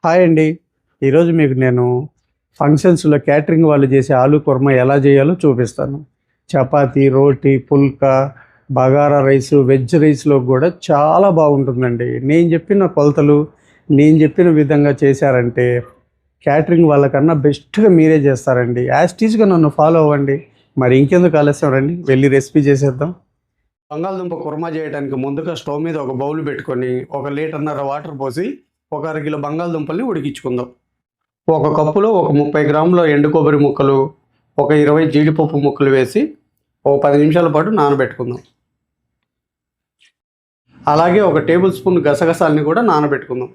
Hi అండి. ఈరోజు మీకు నేను ఫంక్షన్స్‌లో క్యాటరింగ్ వాళ్ళు చేసే ఆలు కుర్మా ఎలా చేయాలో చూపిస్తాను. చపాతీ, రోటీ, పుల్కా, బగారా రైసు, వెజ్ రైస్‌లో కూడా చాలా బాగుంటుందండి. నేను చెప్పిన కొలతలు, నేను చెప్పిన విధంగా చేశారంటే క్యాటరింగ్ వాళ్ళకన్నా బెస్ట్‌గా మీరే చేస్తారండి. యాజ్ ఇట్ ఈజ్‌గా నన్ను ఫాలో అవ్వండి. మరి ఇంకెందుకు ఆలస్యం, రండి వెళ్ళి రెసిపీ చేసేద్దాం. బంగాళదుంప కుర్మా చేయడానికి ముందుగా స్టవ్ మీద ఒక బౌల్ పెట్టుకొని 1 లీటర్‌న్నర వాటర్ పోసి ఒక అరకిలో బంగాళదుంపల్ని ఉడికించుకుందాం. ఒక కప్పులో ఒక 30 గ్రాముల ఎండు కొబ్బరి ముక్కలు, ఒక 20 జీడిపప్పు ముక్కలు వేసి ఒక 10 నిమిషాల పాటు నానబెట్టుకుందాం. అలాగే ఒక టేబుల్ స్పూన్ గసగసాలని కూడా నానబెట్టుకుందాం.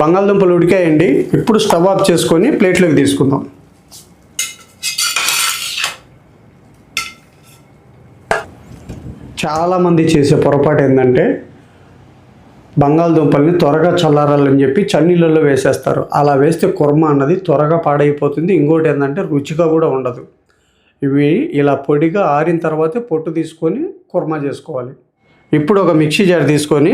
బంగాళదుంపలు ఉడికాయండి. ఇప్పుడు స్టవ్ ఆఫ్ చేసుకొని ప్లేట్లోకి తీసుకుందాం. చాలామంది చేసే పొరపాటు ఏంటంటే బంగాళదుంపల్ని త్వరగా చల్లారాలని చెప్పి చన్నీళ్ళల్లో వేసేస్తారు. అలా వేస్తే కుర్మా అన్నది త్వరగా పాడైపోతుంది. ఇంకోటి ఏంటంటే రుచిగా కూడా ఉండదు. ఇవి ఇలా పొడిగా ఆరిన తర్వాతే పొట్టు తీసుకొని కుర్మా చేసుకోవాలి. ఇప్పుడు ఒక మిక్సీ జార్ తీసుకొని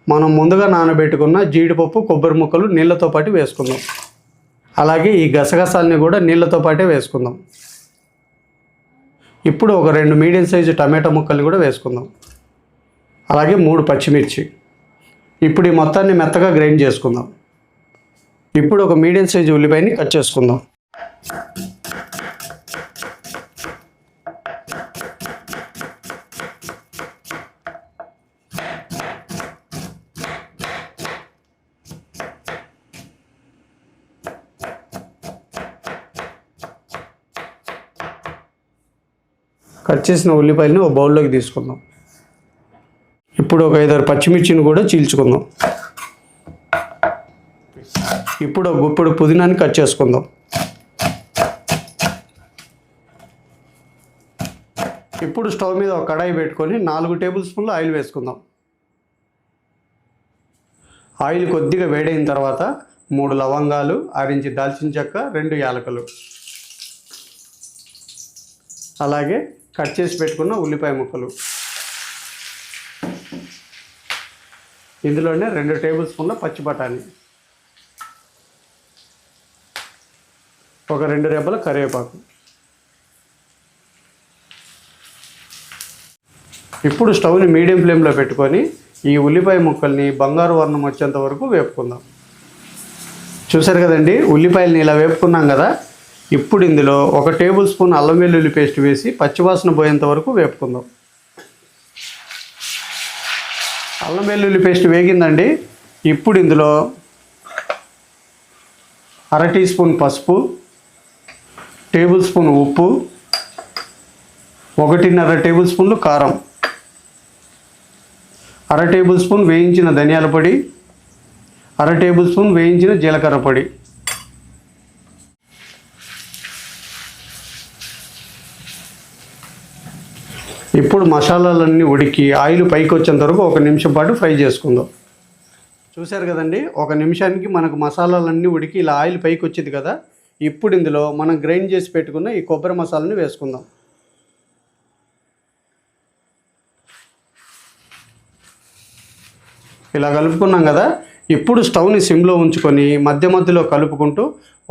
మనం ముందుగా నానబెట్టుకున్న జీడిపప్పు, కొబ్బరి ముక్కలు నీళ్ళతో పాటు వేసుకుందాం. అలాగే ఈ గసగసాలని కూడా నీళ్ళతో పాటే వేసుకుందాం. ఇప్పుడు ఒక 2 మీడియం సైజు టమాటా ముక్కల్ని కూడా వేసుకుందాం. అలాగే 3 పచ్చిమిర్చి. ఇప్పుడు ఈ మొత్తాన్ని మెత్తగా గ్రైండ్ చేసుకుందాం. ఇప్పుడు ఒక మీడియం సైజు ఉల్లిపాయని కట్ చేసుకుందాం. కట్ చేసిన ఉల్లిపాయలని ఒక బౌల్లోకి తీసుకుందాం. ఇప్పుడు ఒక 5-6 పచ్చిమిర్చిని కూడా చీల్చుకుందాం. ఇప్పుడు ఒక గుప్పెడు పుదీనాని కట్ చేసుకుందాం. ఇప్పుడు స్టవ్ మీద ఒక కడాయి పెట్టుకొని 4 టేబుల్ స్పూన్లు ఆయిల్ వేసుకుందాం. ఆయిల్ కొద్దిగా వేడైన తర్వాత 3 లవంగాలు, 6 ఇంచు దాల్చిన చెక్క, 2 యాలకులు, అలాగే కట్ చేసి పెట్టుకున్న ఉల్లిపాయ ముక్కలు, ఇందులోనే 2 టేబుల్ స్పూన్ల పచ్చి బఠానీ, ఒక 2 రెబ్బల కరివేపాకు. ఇప్పుడు స్టవ్ని మీడియం ఫ్లేమ్లో పెట్టుకొని ఈ ఉల్లిపాయ ముక్కల్ని బంగారు వర్ణం వచ్చేంత వరకు వేపుకుందాం. చూసారు కదండి, ఉల్లిపాయలని ఇలా వేపుకున్నాం కదా. ఇప్పుడు ఇందులో 1 టేబుల్ స్పూన్ అల్లం వెల్లుల్లి పేస్ట్ వేసి పచ్చివాసన పోయేంత వరకు వేపుకుందాం. అల్లం వెల్లుల్లి పేస్ట్ వేగిందండి. ఇప్పుడు ఇందులో 1/2 టీ స్పూన్ పసుపు, టేబుల్ స్పూన్ ఉప్పు, 1.5 టేబుల్ స్పూన్లు కారం, 1/2 టేబుల్ స్పూన్ వేయించిన ధనియాల పొడి, 1/2 టేబుల్ స్పూన్ వేయించిన జీలకర్ర పొడి. ఇప్పుడు మసాలాలన్నీ ఉడికి ఆయిల్ పైకి వచ్చేంత వరకు 1 నిమిషం పాటు ఫ్రై చేసుకుందాం. చూశారు కదండి, 1 నిమిషానికి మనకు మసాలాలన్నీ ఉడికి ఇలా ఆయిల్ పైకి వచ్చింది కదా. ఇప్పుడు ఇందులో మనం గ్రైండ్ చేసి పెట్టుకున్న ఈ కొబ్బరి మసాలాని వేసుకుందాం. ఇలా కలుపుకున్నాం కదా. ఇప్పుడు స్టవ్ని సిమ్లో ఉంచుకొని మధ్య మధ్యలో కలుపుకుంటూ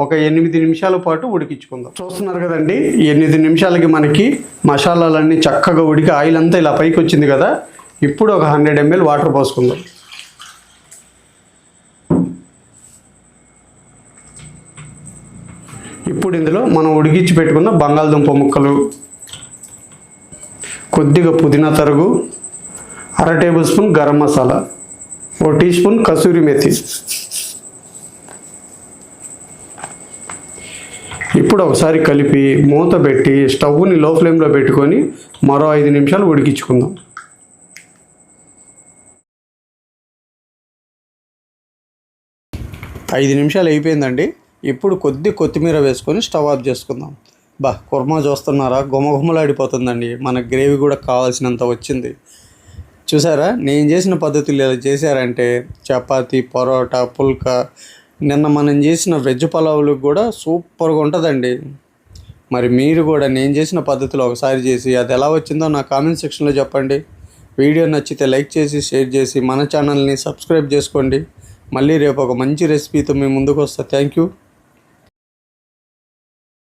ఒక 8 నిమిషాల పాటు ఉడికించుకుందాం. చూస్తున్నారు కదండి, 8 నిమిషాలకి మనకి మసాలాలన్నీ చక్కగా ఉడికి ఆయిల్ అంతా ఇలా పైకి వచ్చింది కదా. ఇప్పుడు ఒక 100 ml వాటర్ పోసుకుందాం. ఇప్పుడు ఇందులో మనం ఉడికించి పెట్టుకున్న బంగాళదుంప ముక్కలు, కొద్దిగా పుదీనా తరుగు, 1/2 tablespoon garam masala, 1 teaspoon kasuri methi. ఇప్పుడు ఒకసారి కలిపి మూత పెట్టి స్టవ్ని లో ఫ్లేమ్లో పెట్టుకొని మరో 5 నిమిషాలు ఉడికించుకుందాం. ఐదు నిమిషాలు అయిపోయిందండి. ఇప్పుడు కొత్తిమీర వేసుకొని స్టవ్ ఆఫ్ చేసుకుందాం. కుర్మా చూస్తున్నారా, గుమగుమలాడిపోతుందండి. మన గ్రేవీ కూడా కావాల్సినంత వచ్చింది. చూసారా, నేను చేసిన పద్ధతులు ఇలా చేశారంటే చపాతీ, పరోటా, పుల్కా, నిన్న మనం చేసిన వెజ్ పలావులు కూడా సూపర్గా ఉంటుందండి. మరి మీరు కూడా నేను చేసిన పద్ధతిలో ఒకసారి చేసి అది ఎలా వచ్చిందో నా కామెంట్ సెక్షన్లో చెప్పండి. వీడియో నచ్చితే లైక్ చేసి షేర్ చేసి మన ఛానల్ని సబ్స్క్రైబ్ చేసుకోండి. మళ్ళీ రేపు ఒక మంచి రెసిపీతో మేము ముందుకు వస్తా. Thank you.